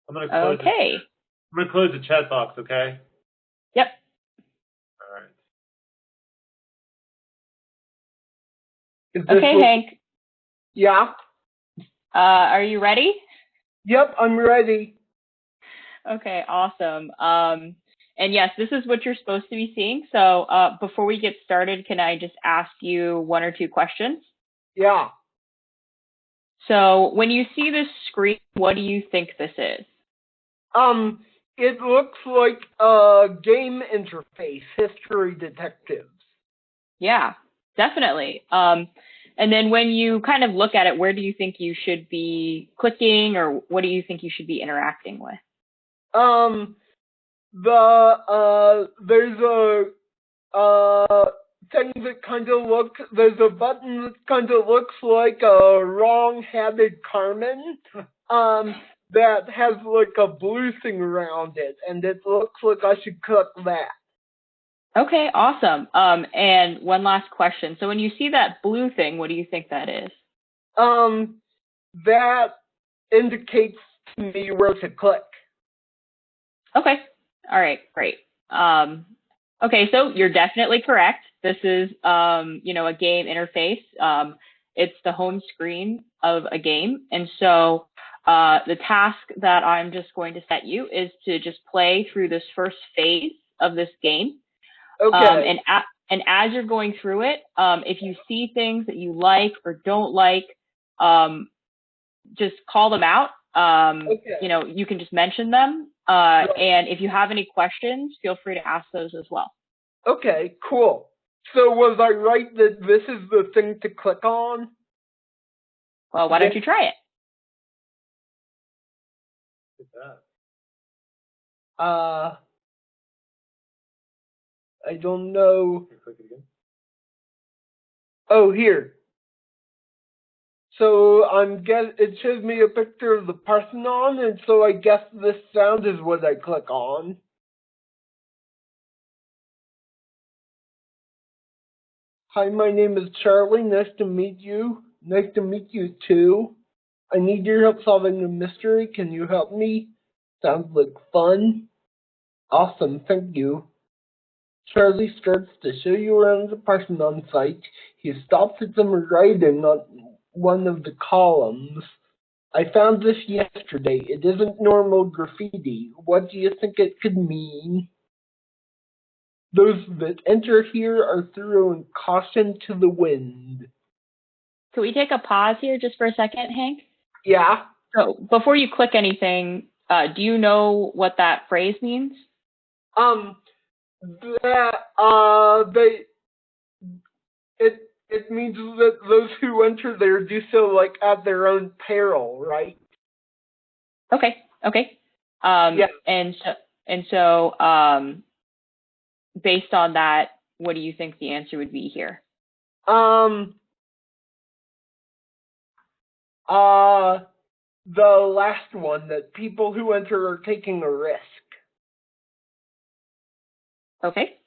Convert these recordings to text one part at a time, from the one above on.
I'm gonna close it. Okay. I'm gonna close the chat box. Okay. Yep. All right. Is this Okay, what... Hank. Yeah? Are you ready? Yep, I'm ready. Okay, awesome. And yes, this is what you're supposed to be seeing. So before we get started, can I just ask you one or two questions? Yeah. So when you see this screen, what do you think this is? It looks like a game interface, History Detectives. Yeah, definitely. And then when you kind of look at it, where do you think you should be clicking, or what do you think you should be interacting with? There's a thing that kind of looks, there's a button that kind of looks like a wrong-headed Carmen, that has like a blue thing around it, and it looks like I should click that. Okay, awesome. And one last question. So when you see that blue thing, what do you think that is? That indicates to me where to click. Okay. All right, great. Okay, so you're definitely correct. This is, a game interface. It's the home screen of a game. And so the task that I'm just going to set you is to just play through this first phase of this game. Okay. And as you're going through it, if you see things that you like or don't like, just call them out. Okay. You can just mention them. And if you have any questions, feel free to ask those as well. Okay, cool. So was I right that this is the thing to click on? Well, why don't you try it? Look at I don't know. that. Click it again. Oh, here. So it shows me a picture of the Parthenon, and so I guess this sound is what I click on. Hi, my name is Charlie. Nice to meet you. Nice to meet you too. I need your help solving a mystery. Can you help me? Sounds like fun. Awesome, thank you. Charlie starts to show you around the Parthenon site. He stops at some writing on one of the columns. I found this yesterday. It isn't normal graffiti. What do you think it could mean? Those that enter here are throwing caution to the wind. Can we take a pause here just for a second, Hank? Yeah. So before you click anything, do you know what that phrase means? It means that those who enter there do so like at their own peril, right? Okay. Yeah. And so based on that, what do you think the answer would be here? The last one, that people who enter are taking a risk. Okay.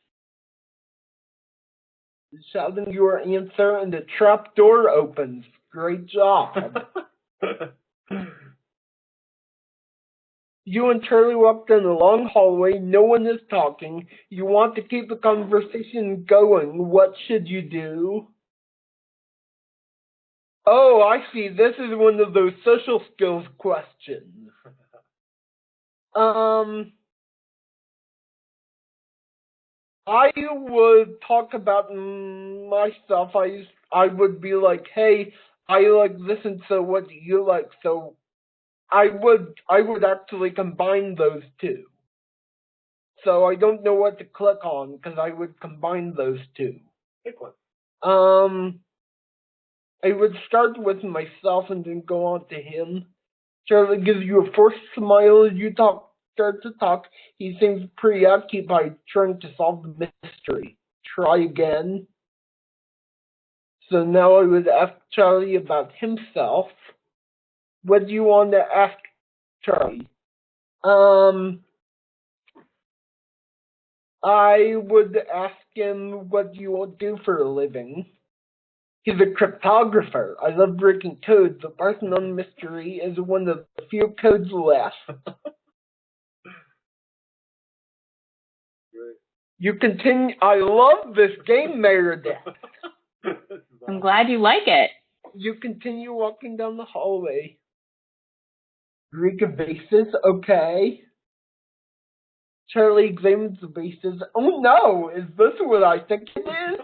Shouting your answer and the trap door opens. Great job. You and Charlie walk down the long hallway. No one is talking. You want to keep the conversation going. What should you do? Oh, I see. This is one of those social skills questions. I would talk about myself. I would be like, hey, I like this, and so what do you like? So I would actually combine those two. So I don't know what to click on because I would combine those two. Pick one. I would start with myself and then go on to him. Charlie gives you a forced smile as you start to talk. He seems preoccupied trying to solve the mystery. Try again. So now I would ask Charlie about himself. What do you want to ask Charlie? I would ask him, what do you want to do for a living? He's a cryptographer. I love breaking codes. The Parthenon mystery is one of the few codes left. You continue. I love this game, Meredith. I'm glad you like it. You continue walking down the hallway. Greek vases, okay. Charlie examines the vases. Oh no, is this what I think it is?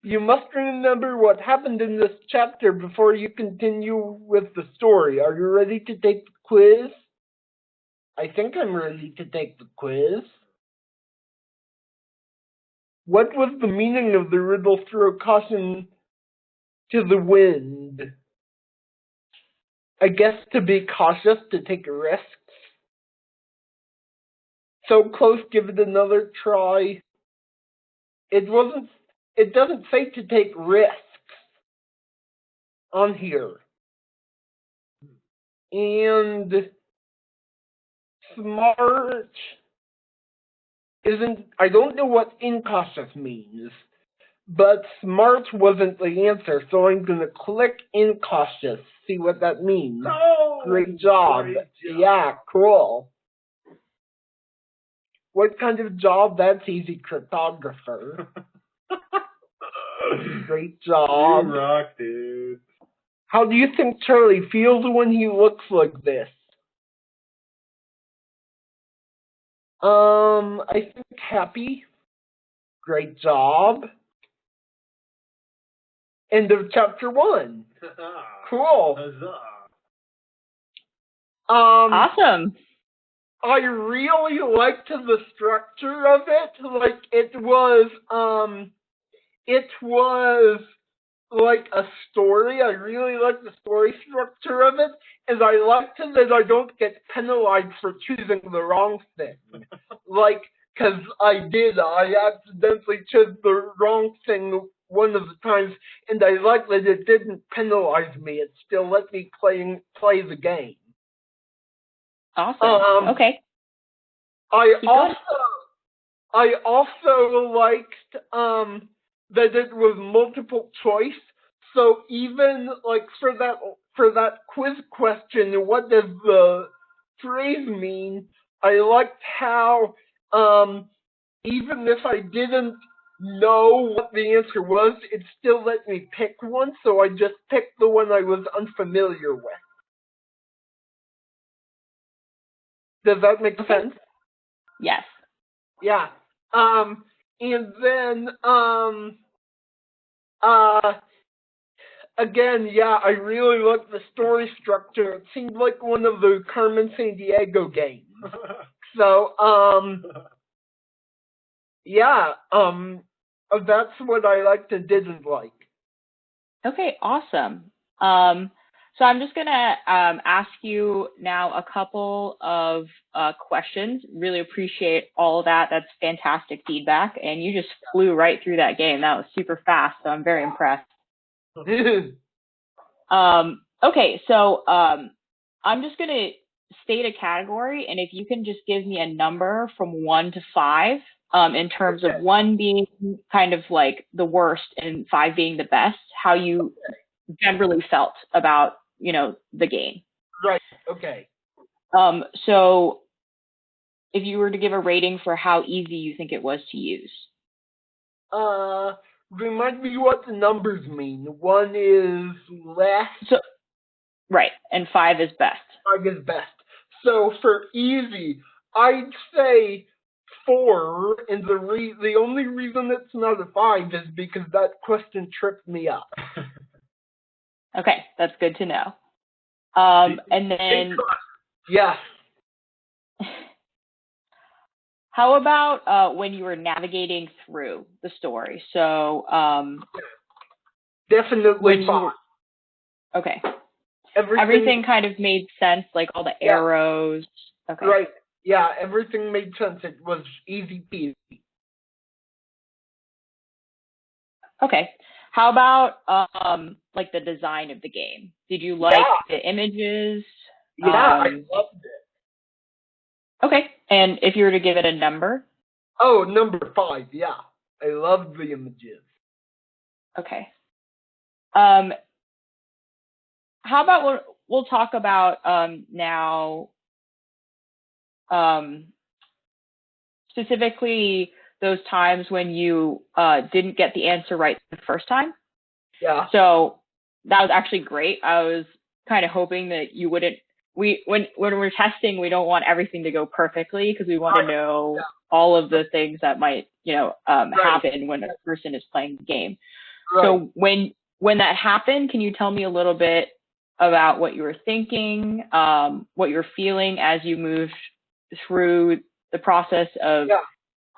You must remember what happened in this chapter before you continue with the story. Are you ready to take the quiz? I think I'm ready to take the quiz. What was the meaning of the riddle throw caution to the wind? I guess to be cautious, to take risks. So close, give it another try. It doesn't say to take risks on here. And smart isn't, I don't know what incautious means, but smart wasn't the answer, so I'm gonna click incautious, see what that means. Oh, Great job. Yeah, cool. What kind of job? That's easy, cryptographer. Great job. You rock, dude. How do you think Charlie feels when he looks like this? I think happy. Great job. End of chapter 1. Cool. Huzzah. Awesome. I really liked the structure of it. Like it was like a story. I really liked the story structure of it, and I liked that I don't get penalized for choosing the wrong thing. Like, cause I accidentally chose the wrong thing one of the times, and I like that it didn't penalize me. It still let me play the game. Awesome. Okay. I also liked that it was multiple choice. So even like for that quiz question, what does the phrase mean? I liked how even if I didn't know what the answer was, it still let me pick one. So I just picked the one I was unfamiliar with. Does that make sense? Yes. Yeah. And then, again, yeah, I really like the story structure. It seemed like one of the Carmen Sandiego games. So, yeah, that's what I liked and didn't like. Okay, awesome. So I'm just gonna ask you now a couple of questions. Really appreciate all of that. That's fantastic feedback, and you just flew right through that game. That was super fast, so I'm very impressed. Okay, so I'm just gonna state a category, and if you can just give me a number from 1 to 5, in terms of 1 being kind of like the worst and 5 being the best, how you generally felt about, the game. Right, okay. So if you were to give a rating for how easy you think it was to use. Remind me what the numbers mean. 1 is less. So, right, and 5 is best. 5 is best. So for easy, I'd say 4, and the only reason it's not a 5 is because that question tripped me up. Okay, that's good to know. And then, yeah. How about when you were navigating through the story? So, definitely 5. Okay. Everything kind of made sense, like all the arrows. Okay. Right. Yeah, everything made sense. It was easy peasy. Okay. How about like the design of the game? Did you like the images? Yeah, I loved it. Okay. And if you were to give it a number? Oh, number 5, yeah. I loved the images. Okay. How about we'll talk about now specifically those times when you didn't get the answer right the first time. Yeah. So that was actually great. I was kind of hoping that you wouldn't. When we're testing, we don't want everything to go perfectly because we want to know all of the things that might happen when a person is playing the game. Right. So when that happened, can you tell me a little bit about what you were thinking, what you were feeling as you moved through the process of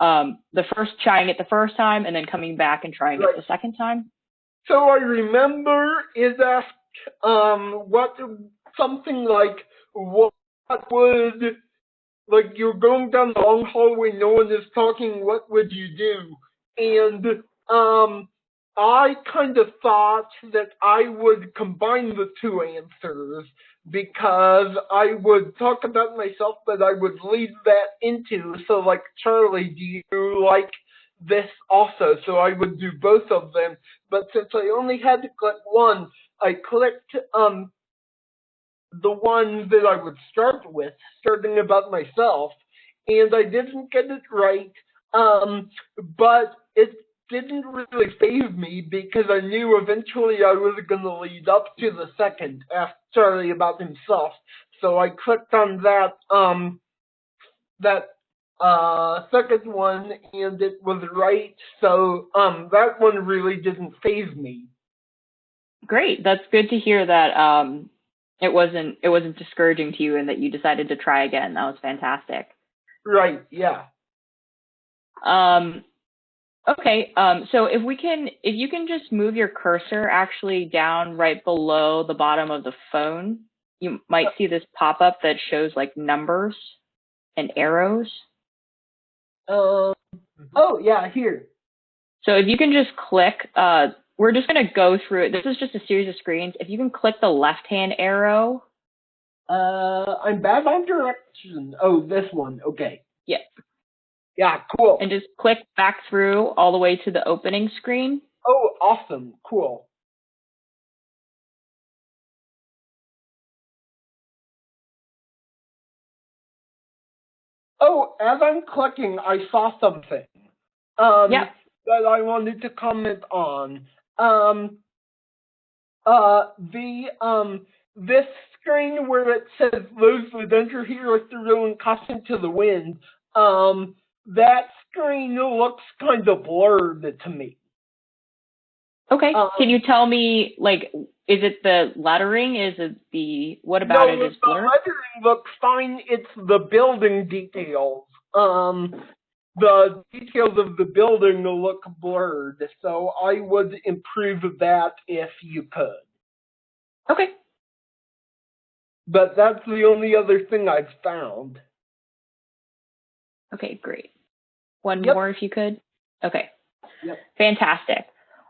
trying it the first time and then coming back and trying it the second time? So I remember it asked something like what would, like, you're going down the long hallway, no one is talking, what would you do? And I kind of thought that I would combine the two answers because I would talk about myself, but I would lead that into, so like, Charlie, do you like this also? So I would do both of them, but since I only had to click one, I clicked the one that I would start with, starting about myself, and I didn't get it right, but it didn't really faze me because I knew eventually I was going to lead up to the second, ask Charlie about himself. So I clicked on that second one, and it was right. So that one really didn't faze me. Great. That's good to hear that it wasn't discouraging to you and that you decided to try again. That was fantastic. Right, yeah. Okay, so if you can just move your cursor actually down right below the bottom of the phone, you might see this pop-up that shows like numbers and arrows. Oh yeah, here. So if you can just click, we're just going to go through it. This is just a series of screens. If you can click the left-hand arrow. I'm bad on direction. Oh, this one. Okay. Yeah. Yeah, cool. And just click back through all the way to the opening screen. Oh, awesome. Cool. Oh, as I'm clicking, I saw something that I wanted to comment on. This screen where it says those that enter here are through and cast into the wind, that screen looks kind of blurred to me. Okay. Can you tell me, like, is it the lettering? Is it what about it is blurred? No, the lettering looks fine. It's the building details. The details of the building look blurred, so I would improve that if you could. Okay. But that's the only other thing I've found. Okay, great. One more if you could. Okay. Yep. Fantastic.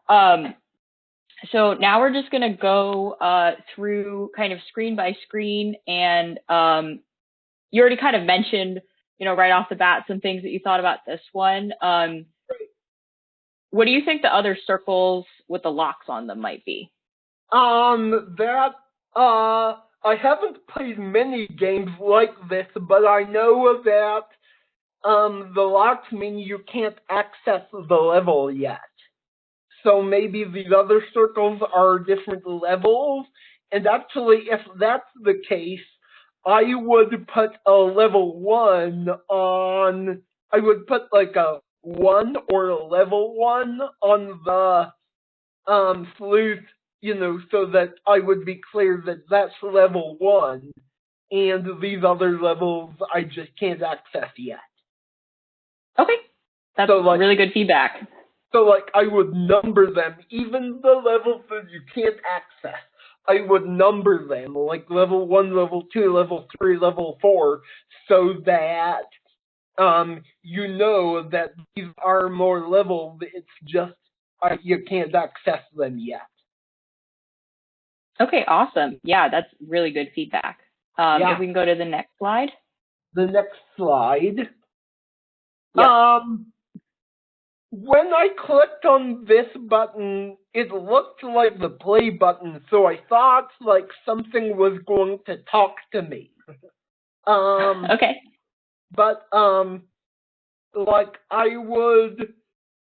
So now we're just going to go through kind of screen by screen, and you already kind of mentioned, right off the bat, some things that you thought about this one. What do you think the other circles with the locks on them might be? I haven't played many games like this, but I know that the locks mean you can't access the level yet. So maybe these other circles are different levels. And actually, if that's the case, I would put a level 1 on, I would put like a 1 or a level 1 on the sleuth, so that I would be clear that that's level 1. And these other levels I just can't access yet. Okay. That's really good feedback. So, like, I would number them, even the levels that you can't access. I would number them, like level 1, level 2, level 3, level 4, so that you know that these are more levels. It's just you can't access them yet. Okay, awesome. Yeah, that's really good feedback. If we can go to the next slide. The next slide. when I clicked on this button, it looked like the play button, so I thought like something was going to talk to me. Okay. But like I would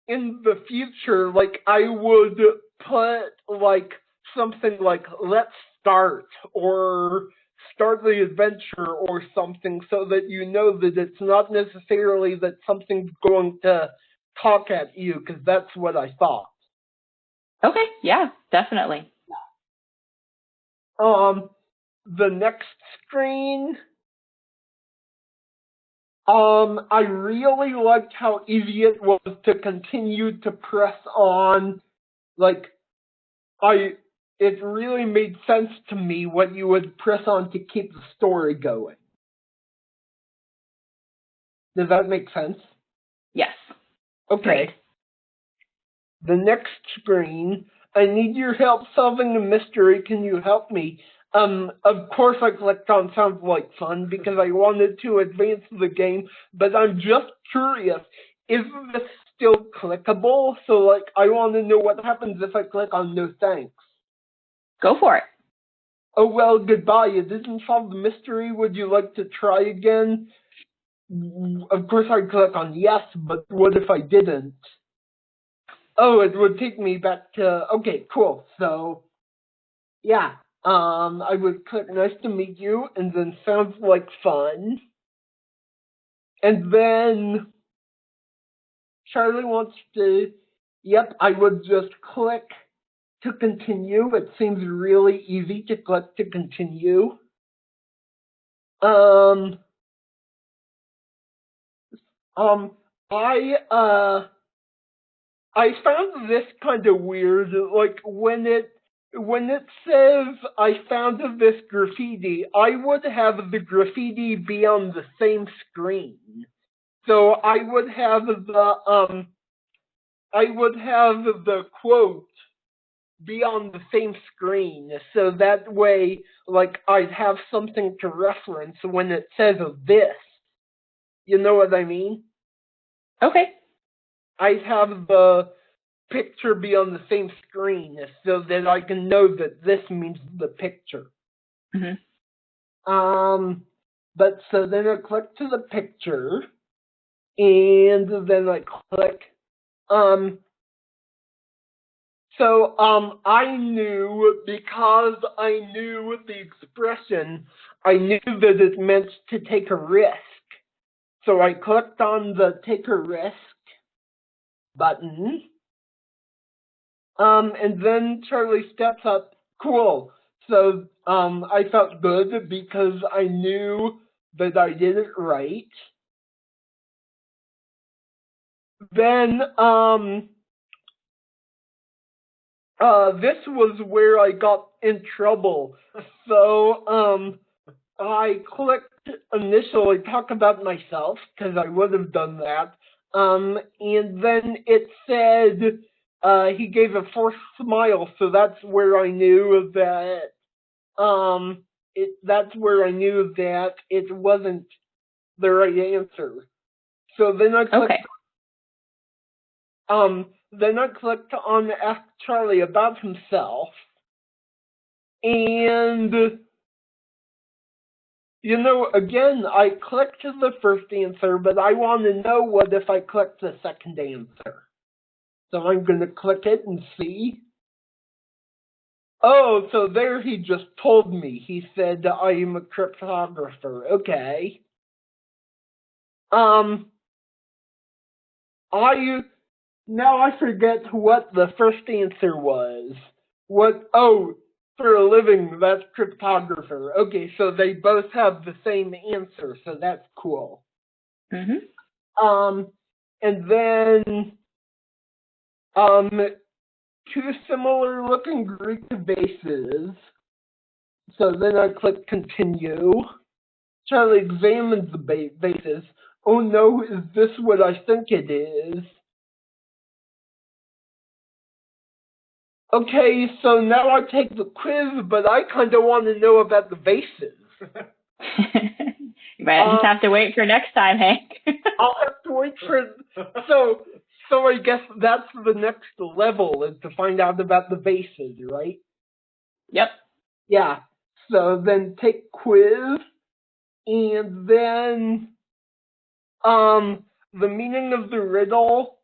in the future, like I would put like something like "Let's start" or "Start the adventure" or something, so that you know that it's not necessarily that something's going to talk at you, because that's what I thought. Okay. Yeah, definitely. The next screen. I really liked how easy it was to continue to press on. Like, it really made sense to me what you would press on to keep the story going. Does that make sense? Yes. Okay. Great. The next screen. I need your help solving a mystery. Can you help me? Of course I clicked on sounds like fun because I wanted to advance the game, but I'm just curious, is this still clickable? So like, I want to know what happens if I click on no thanks. Go for it. Oh well, goodbye. It didn't solve the mystery. Would you like to try again? Of course I'd click on yes, but what if I didn't? Oh, it would take me back to, okay, cool. So, yeah. I would click nice to meet you, and then sounds like fun. And then Charlie wants to, yep, I would just click to continue. It seems really easy to click to continue. I found this kind of weird. Like when it says I found this graffiti, I would have the graffiti be on the same screen. So I would have the quote be on the same screen, so that way, like, I'd have something to reference when it says this. You know what I mean? Okay. I'd have the picture be on the same screen so that I can know that this means the picture. Mm-hmm. But so then I click to the picture, and then I click, I knew, because I knew the expression, I knew that it meant to take a risk. So I clicked on the take a risk button. And then Charlie steps up. Cool. So, I felt good because I knew that I did it right. Then, this was where I got in trouble. So, I clicked initially talk about myself, because I would have done that. And then it said, he gave a forced smile, so that's where I knew that, that's where I knew that it wasn't the right answer. So then I clicked, on Ask Charlie about himself, and, you know, again, I clicked the first answer, but I want to know what if I click the second answer. So I'm going to click it and see. Oh, so there he just told me. He said I am a cryptographer. Okay. Now I forget what the first answer was. For a living, that's cryptographer. Okay, so they both have the same answer, so that's cool. Mm-hmm. And then, two similar looking Greek vases. So then I click continue. Charlie examines the vases. Oh no, is this what I think it is? Okay, so now I take the quiz, but I kind of want to know about the vases. You might just have to wait for next time, Hank. I'll have to wait for. So So I guess that's the next level, is to find out about the vases, right? Yep. Yeah. So then take quiz, and then the meaning of the riddle.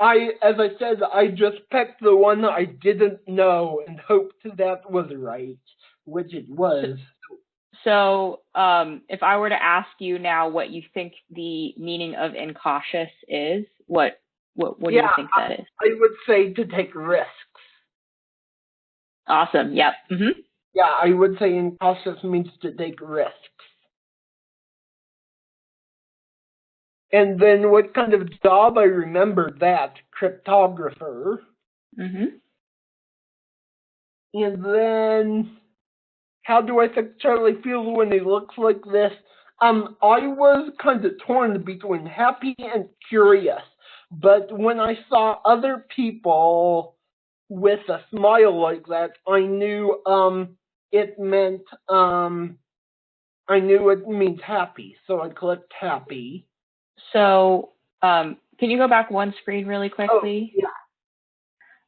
As I said, I just picked the one I didn't know and hoped that was right, which it was. So, if I were to ask you now what you think the meaning of incautious is, what do you think that is? I would say to take risks. Awesome. Yep. Mm-hmm. Yeah, I would say incautious means to take risks. And then what kind of job? I remembered that. Cryptographer. Mm-hmm. And then, how do I think Charlie feels when he looks like this? I was kind of torn between happy and curious. But when I saw other people with a smile like that, I knew it meant I knew it means happy. So I clicked happy. So, can you go back one screen really quickly? Oh,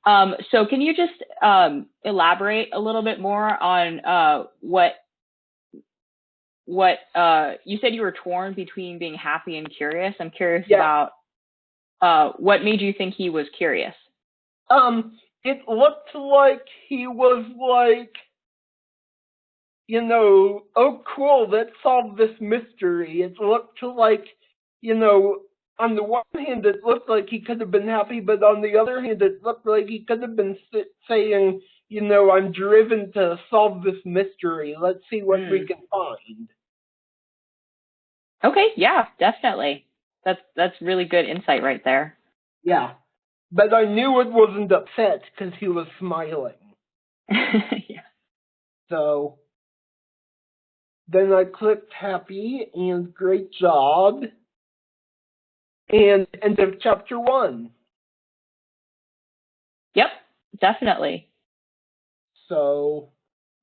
yeah. So can you just elaborate a little bit more on what you said you were torn between being happy and curious? I'm curious about what made you think he was curious. It looked like he was like, oh cool, let's solve this mystery. It looked like, on the one hand, it looked like he could have been happy, but on the other hand, it looked like he could have been saying, I'm driven to solve this mystery. Let's see what we can find. Okay, yeah, definitely. That's really good insight right there. Yeah, but I knew it wasn't upset because he was smiling. Yeah. So then I clicked happy and great job. And end of chapter 1. Yep, definitely. So.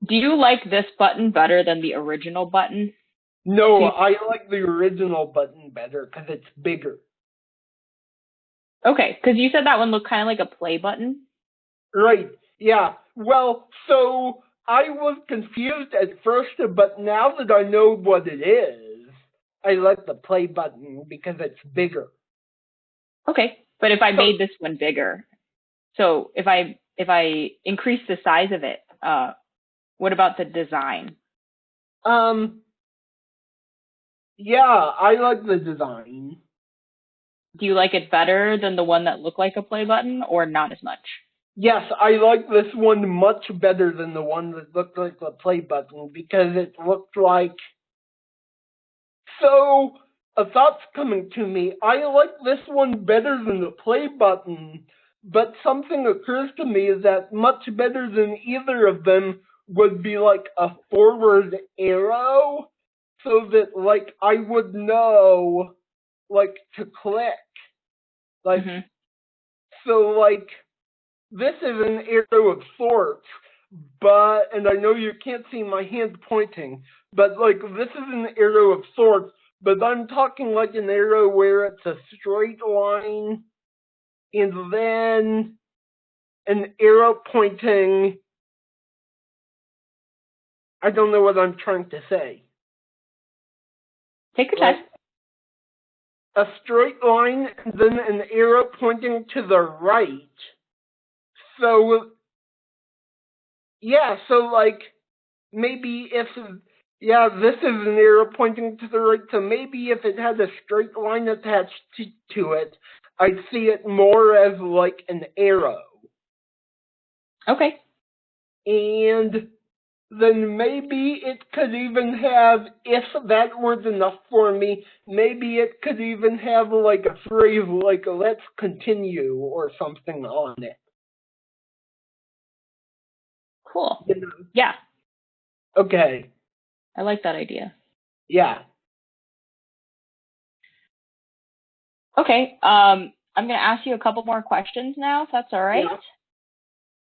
Do you like this button better than the original button? No, I like the original button better because it's bigger. Okay, because you said that one looked kind of like a play button. Right, yeah. Well, so I was confused at first, but now that I know what it is, I like the play button because it's bigger. Okay, but if I made this one bigger, so if I increase the size of it, what about the design? Yeah, I like the design. Do you like it better than the one that looked like a play button, or not as much? Yes, I like this one much better than the one that looked like the play button because it looked like. So, a thought's coming to me. I like this one better than the play button, but something occurs to me that much better than either of them would be like a forward arrow so that like I would know like to click. Like so like this is an arrow of sorts, and I know you can't see my hand pointing, but like this is an arrow of sorts, but I'm talking like an arrow where it's a straight line and then an arrow pointing. I don't know what I'm trying to say. Take your time. A straight line and then an arrow pointing to the right. So, yeah, so like maybe if, this is an arrow pointing to the right, so maybe if it had a straight line attached to it, I'd see it more as like an arrow. Okay. And then maybe it could even have, if that was enough for me, maybe it could even have like a phrase like let's continue or something on it. Cool. Yeah. Okay. I like that idea. Yeah. Okay. I'm going to ask you a couple more questions now, if that's all right.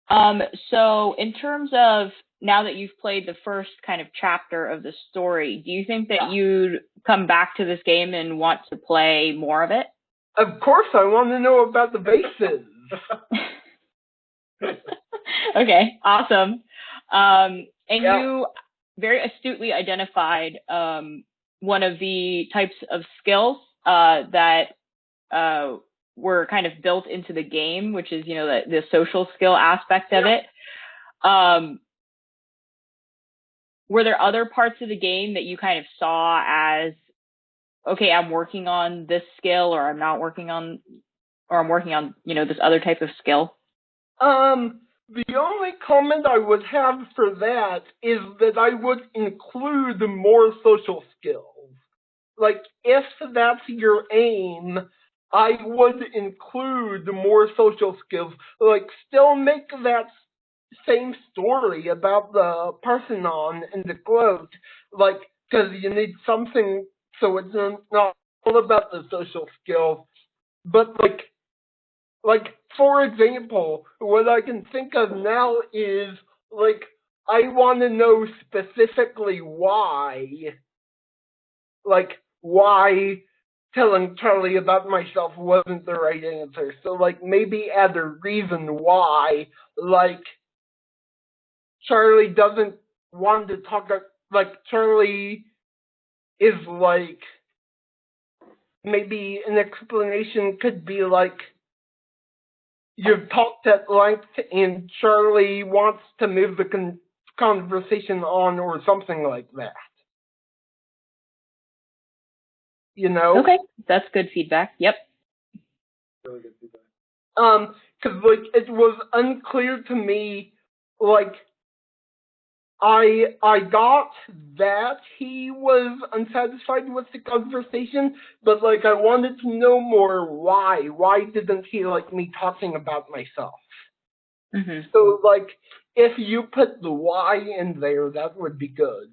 Yeah. So in terms of now that you've played the first kind of chapter of the story, do you think that you'd come back to this game and want to play more of it? Of course, I want to know about the bases. Okay, awesome. And Yeah. you very astutely identified one of the types of skills that were kind of built into the game, which is, the social skill aspect of it. Were there other parts of the game that you kind of saw as, okay, I'm working on this skill, or I'm not working on, or I'm working on, this other type of skill? The only comment I would have for that is that I would include more social skills. Like, if that's your aim, I would include more social skills. Like, still make that same story about the Parthenon and the gloat, like, because you need something, so it's not all about the social skills, but like, for example, what I can think of now is, like, I want to know specifically why telling Charlie about myself wasn't the right answer. So, like, maybe add a reason why, like, Charlie doesn't want to talk, like, Charlie is like, maybe an explanation could be like, you've talked at length and Charlie wants to move the conversation on, or something like that. You know? Okay, that's good feedback. Yep. Really good feedback. Cause like, it was unclear to me, like, I got that he was unsatisfied with the conversation, but like, I wanted to know more why. Why didn't he like me talking about myself? Mm-hmm. So like, if you put the why in there, that would be good.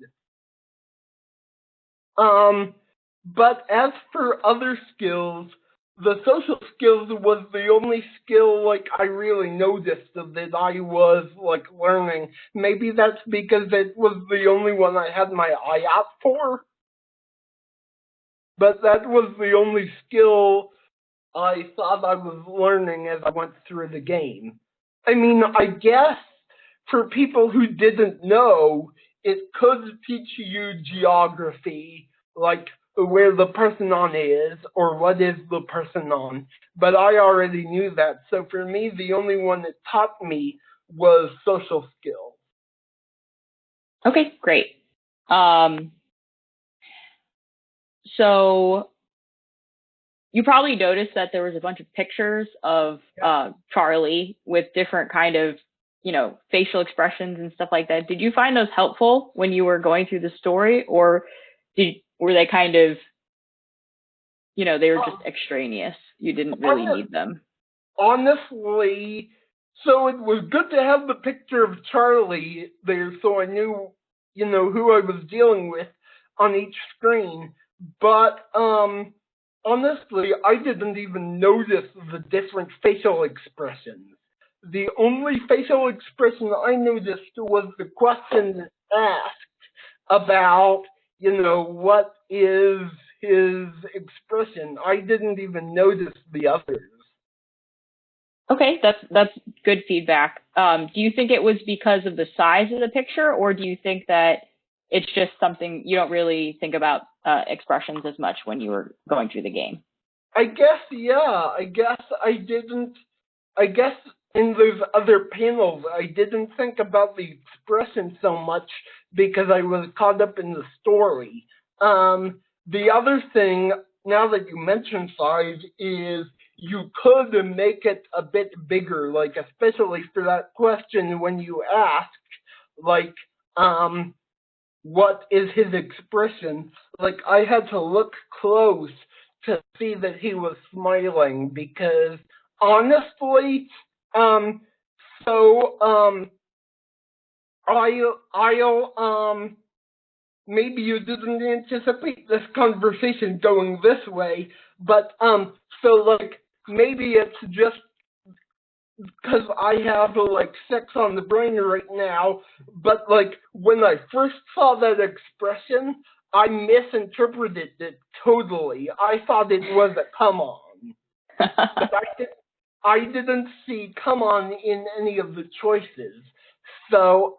But as for other skills, the social skills was the only skill like I really noticed that I was like learning. Maybe that's because it was the only one I had my eye out for. But that was the only skill I thought I was learning as I went through the game. I mean, I guess for people who didn't know, it could teach you geography, like where the Parthenon is, or what is the Parthenon. But I already knew that, so for me, the only one that taught me was social skills. Okay, great. So you probably noticed that there was a bunch of pictures of Charlie with different kind of, facial expressions and stuff like that. Did you find those helpful when you were going through the story, or were they kind of, they were just extraneous? You didn't really need them. Honestly, so it was good to have the picture of Charlie there so I knew, who I was dealing with on each screen. But, honestly, I didn't even notice the different facial expressions. The only facial expression I noticed was the question asked about, what is his expression. I didn't even notice the others. Okay, that's good feedback. Do you think it was because of the size of the picture, or do you think that it's just something you don't really think about expressions as much when you were going through the game? I guess, yeah. I guess in those other panels, I didn't think about the expression so much because I was caught up in the story. The other thing, now that you mention size, is you could make it a bit bigger, like, especially for that question when you ask, like, what is his expression? Like, I had to look close to see that he was smiling because honestly, I'll maybe you didn't anticipate this conversation going this way, but so like, maybe it's just because I have like 6 on the brain right now, but like, when I first saw that expression, I misinterpreted it totally. I thought it was a come on. But I didn't see "come on" in any of the choices, so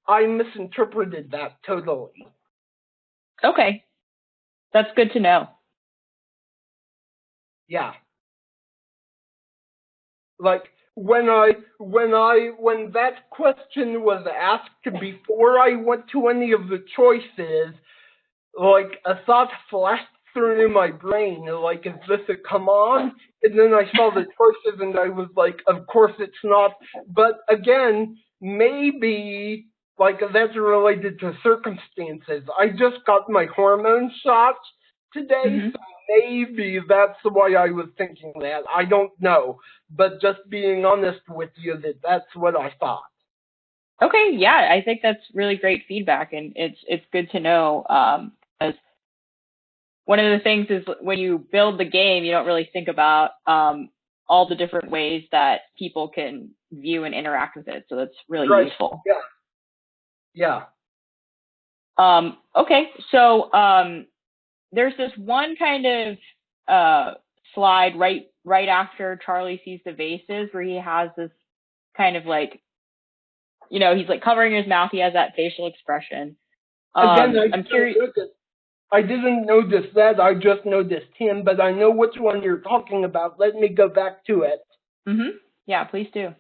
I misinterpreted that totally. Okay, that's good to know. Yeah. Like when that question was asked before I went to any of the choices, like a thought flashed through my brain, like, is this a "come on"? And then I saw the choices and I was like, of course it's not. But again, maybe like that's related to circumstances. I just got my hormone shot today, so maybe that's why I was thinking that. I don't know. But just being honest with you, that's what I thought. Okay, yeah, I think that's really great feedback, and it's good to know. Because one of the things is when you build the game, you don't really think about all the different ways that people can view and interact with it. So that's really useful. Yeah. Yeah. Okay, so there's this one kind of slide right after Charlie sees the vases where he has this kind of like, he's like covering his mouth. He has that facial expression. Again, I'm curious. I didn't notice that. I just noticed him, but I know which one you're talking about. Let me go back to it. Yeah, please do.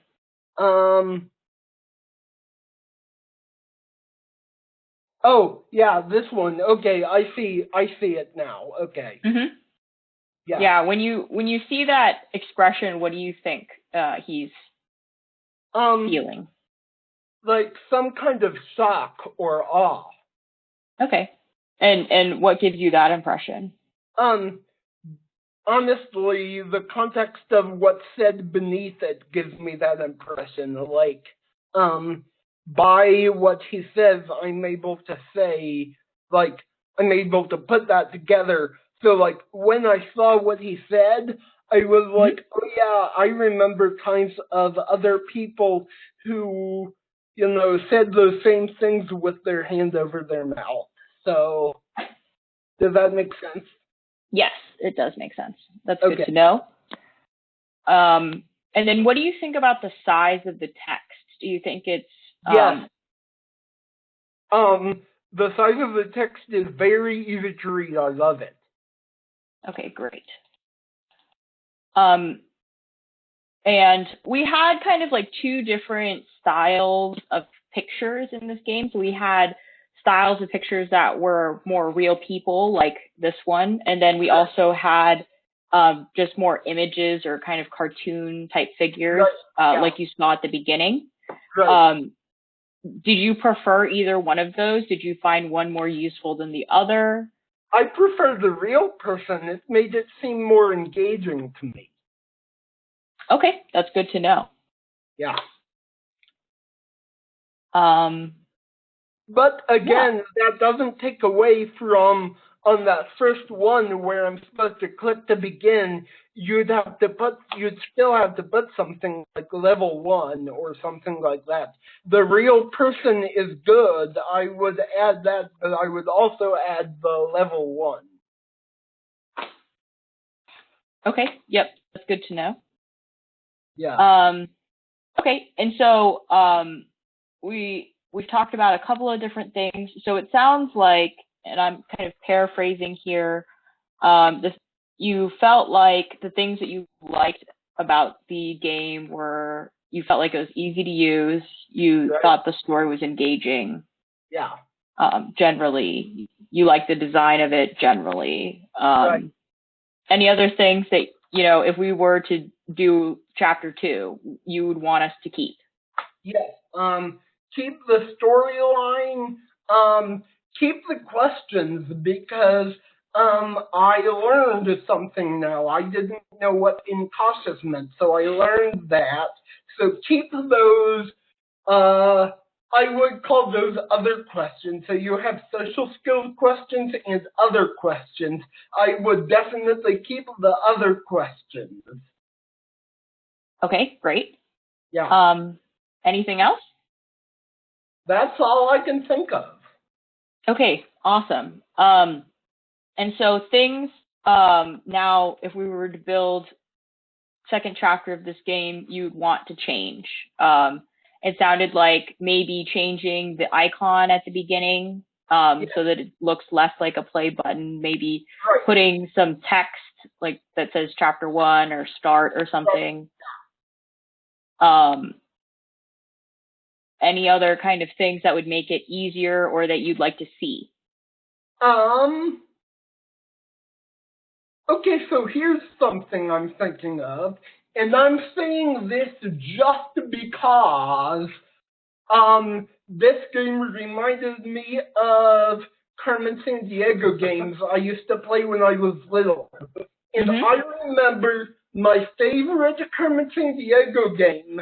Oh, yeah, this one. Okay, I see it now. Okay. Yeah, when you see that expression, what do you think he's feeling? Like some kind of shock or awe. Okay. And what gives you that impression? Honestly, the context of what's said beneath it gives me that impression. Like, by what he says, I'm able to say, like, I'm able to put that together. So, like, when I saw what he said, I was like, oh yeah, I remember times of other people who, said those same things with their hand over their mouth. So, does that make sense? Yes, it does make sense. That's good to know. And then what do you think about the size of the text? Do you think it's yes. The size of the text is very easy to read. I love it. Okay, great. And we had kind of like two different styles of pictures in this game. So we had styles of pictures that were more real people, like this one, and then we also had just more images or kind of cartoon type figures, like you saw at the beginning. Did you prefer either one of those? Did you find one more useful than the other? I prefer the real person. It made it seem more engaging to me. Okay, that's good to know. Yeah. But again, that doesn't take away from on that first one where I'm supposed to click to begin, you'd still have to put something like level 1 or something like that. The real person is good. I would add that, but I would also add the level 1. Okay. Yep. That's good to know. Yeah. Okay. And so we've talked about a couple of different things. So it sounds like, and I'm kind of paraphrasing here, you felt like the things that you liked about the game were, you felt like it was easy to use. You thought the story was engaging. Yeah. Generally, you like the design of it generally. Any other things that, if we were to do chapter 2, you would want us to keep? Yes. Keep the storyline. Keep the questions because I learned something now. I didn't know what incautious meant, so I learned that. So keep those. I would call those other questions. So you have social skills questions and other questions. I would definitely keep the other questions. Okay, great. Yeah. Anything else? That's all I can think of. Okay, awesome. And so things now if we were to build second chapter of this game you'd want to change? It sounded like maybe changing the icon at the beginning so that it looks less like a play button, maybe putting some text like that says chapter 1 or start or something. Any other kind of things that would make it easier or that you'd like to see? Okay, so here's something I'm thinking of, and I'm saying this just because this game reminded me of Carmen Sandiego games I used to play when I was little. And I remember my favorite Carmen Sandiego game,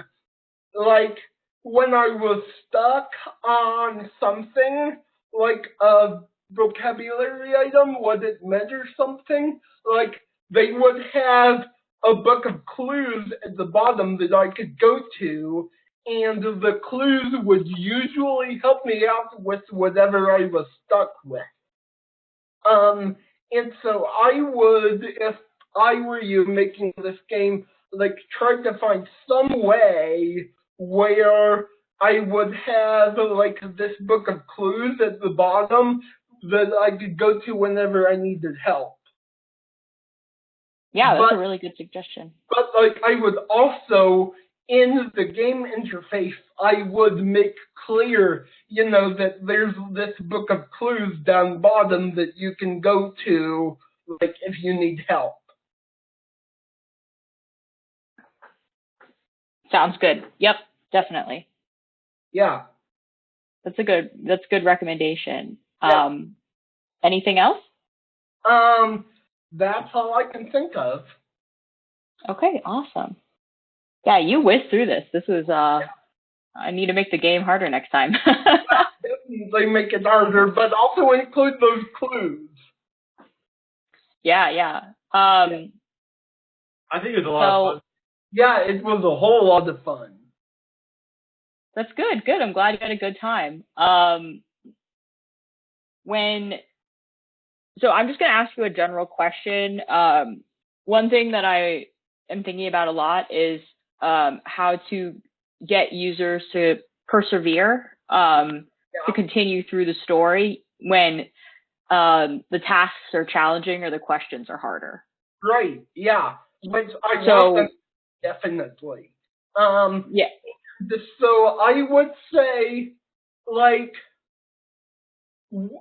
like when I was stuck on something, like a vocabulary item, what it meant or something, like they would have a book of clues at the bottom that I could go to, and the clues would usually help me out with whatever I was stuck with. And so I would, if I were you making this game, like try to find some way where I would have like this book of clues at the bottom that I could go to whenever I needed help. Yeah, that's a really good suggestion. But like I would also, in the game interface, I would make clear, that there's this book of clues down bottom that you can go to, like if you need help. Sounds good. Yep, definitely. Yeah. That's a good recommendation. Yeah. Anything else? That's all I can think of. Okay, awesome. Yeah, you whizzed through this. This was I need to make the game harder next time. Definitely make it harder, but also include those clues. Yeah. I think it was a lot of fun. Yeah, it was a whole lot of fun. That's good. Good. I'm glad you had a good time. So I'm just going to ask you a general question. One thing that I am thinking about a lot is how to get users to persevere, to continue through the story when the tasks are challenging or the questions are harder. Right. Yeah. Which I want them definitely. Yeah. So I would say, like,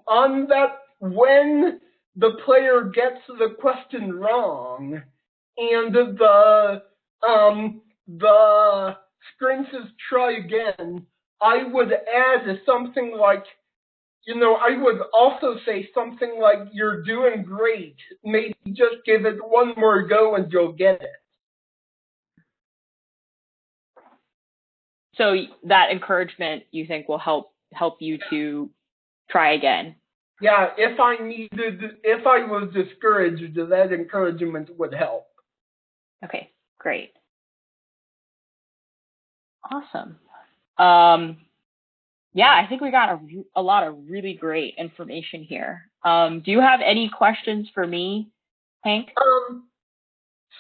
on that, when the player gets the question wrong and the screen says try again, I would add something like, I would also say something like, you're doing great. Maybe just give it one more go and you'll get it. So that encouragement, you think, will help you to try again? Yeah, if I was discouraged, that encouragement would help. Okay, great. Awesome. Yeah, I think we got a lot of really great information here. Do you have any questions for me, Hank?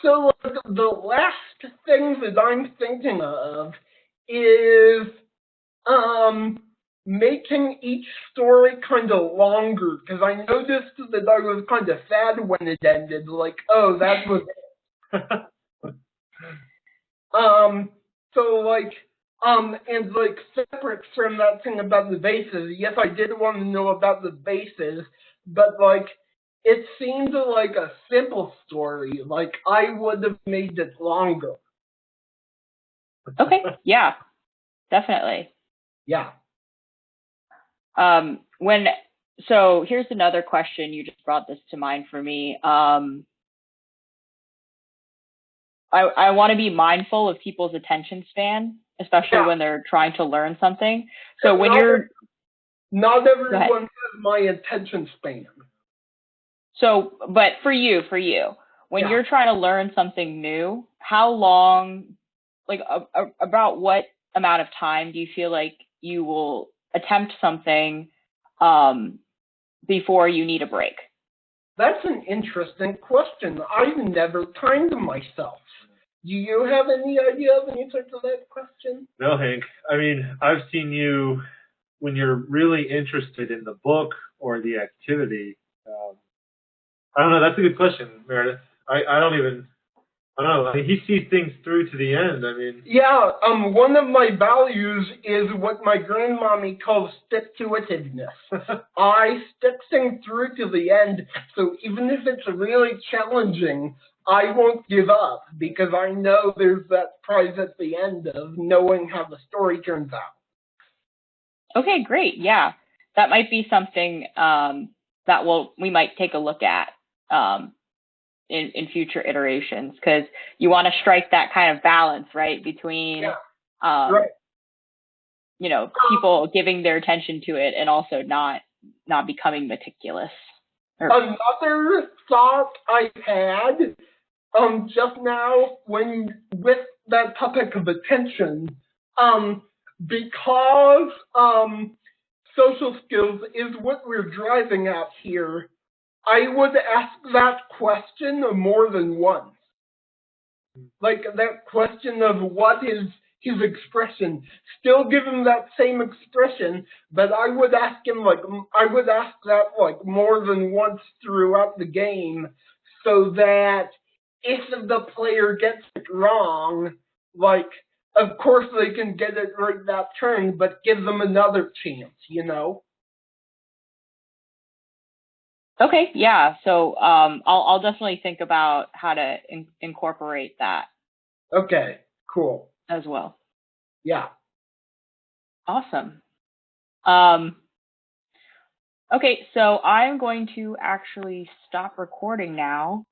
So the last thing that I'm thinking of is making each story kind of longer, because I noticed that I was kind of sad when it ended, like, oh, that was it. So like, and like separate from that thing about the bases, yes, I did want to know about the bases, but like, it seemed like a simple story, like I would have made it longer. Okay, yeah, definitely. Yeah. So here's another question. You just brought this to mind for me. I want to be mindful of people's attention span, especially when they're trying to learn something. So when not everyone has my attention span. So, but for you, when you're trying to learn something new, how long, like about what amount of time do you feel like you will attempt something before you need a break? That's an interesting question. I've never timed myself. Do you have any idea of the answer to that question? No, Hank. I mean, I've seen you when you're really interested in the book or the activity. I don't know. That's a good question, Meredith. I don't know. I mean, he sees things through to the end. I mean, yeah. One of my values is what my grandmommy calls stick-to-itiveness. I stick things through to the end, so even if it's really challenging, I won't give up because I know there's that prize at the end of knowing how the story turns out. Okay, great. Yeah, that might be something that we might take a look at in future iterations, because you want to strike that kind of balance, right, between right. people giving their attention to it and also not becoming meticulous. Another thought I had just now with that topic of attention, because social skills is what we're driving at here, I would ask that question more than once. Like that question of what is his expression. Still give him that same expression, but I would ask that like more than once throughout the game, so that if the player gets it wrong, like of course they can get it right that turn, but give them another chance, you know? Okay, yeah. So I'll definitely think about how to incorporate that. Okay, cool. As well. Yeah. Awesome. Okay, so I'm going to actually stop recording now.